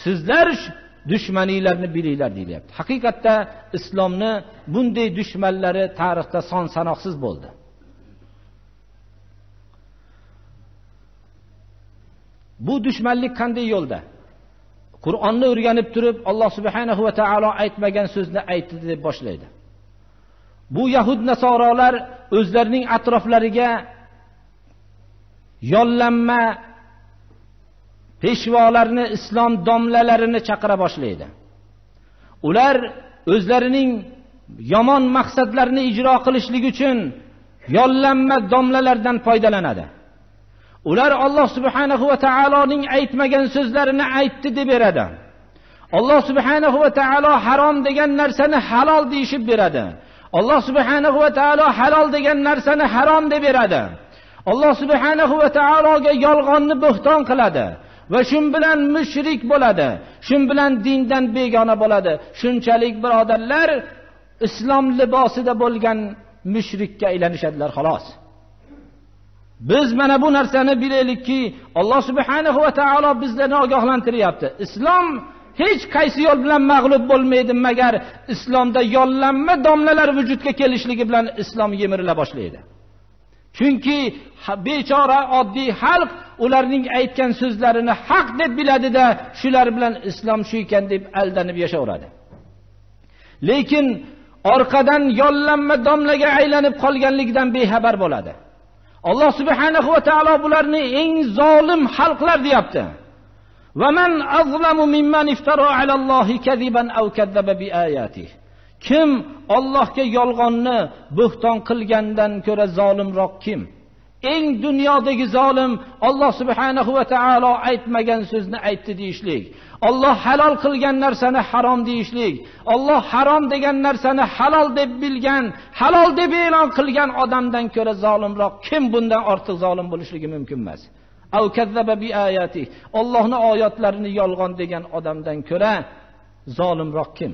Sizlar dushmaninglarni bilinglar deyapti. Haqiqatda islomni bunday dushmanlari tarixda son sanoqsiz bo'ldi. Bu dushmanlik qanday yo'lda? Qur'onni o'rganib turib, Alloh subhanahu va taolo aytmagan so'zni aytdi deb boshlaydi. Bu yahud nasorolar o'zlarining atroflariga yollanma peshvolarni, islom domlalarini chaqira boshlaydi. Ular o'zlarining yomon maqsadlarini ijro qilishlik uchun yollanma domlalardan foydalanadi. Ular Alloh subhanahu va taoloning aytmagan so'zlarini aytdi deb beradi. Alloh subhanahu va taolo harom degan narsani halol deyishib beradi. Alloh subhanahu va taolo halol degan narsani harom deb beradi. Alloh subhanahu va taologa yolg'onni bo'xton qiladi va shun bilan mushrik bo'ladi. Shun bilan dindan begona bo'ladi. Shunchalik birodarlar, islom libosida bo'lgan mushrikka aylanishadilar xolos. Biz mana bu narsani bilaylikki, Alloh subhanahu va taolo bizlarni ogohlantiryapti. Islom hech qaysi yo'l bilan mag'lub bo'lmaydi, magar islomda yollanma domlalar vujudga kelishligi bilan islom yemirila boshlaydi. Chunki bechora oddiy xalq ularning aytgan so'zlarini haq deb biladi-da, shular bilan islom shu ekan deb aldanib yashaveradi. Lekin orqadan yollanma domlaga aylanib qolganligidan bexabar bo'ladi. Alloh subhanahu va taolo bularni eng zolim xalqlar deyapti. Va man azlamu mimman iftara alallohi kadiban aw kadzaba biayatihi. Kim Allohga yolg'onni bo'xton qilgandan ko'ra zolimroq kim? Eng dunyodagi zolim Alloh subhanahu va taolo aytmagan so'zni aytdi deyishlik. Alloh halol qilgan narsani harom deyishlik. Alloh harom degan narsani halol deb bilgan, halol deb e'lon qilgan odamdan ko'ra zolimroq kim bundan ortiq zolim bo'lishligi mumkin emas. Aw kazzaba bi ayati. Allohning oyatlarini yolg'on degan odamdan ko'ra zolimroq kim?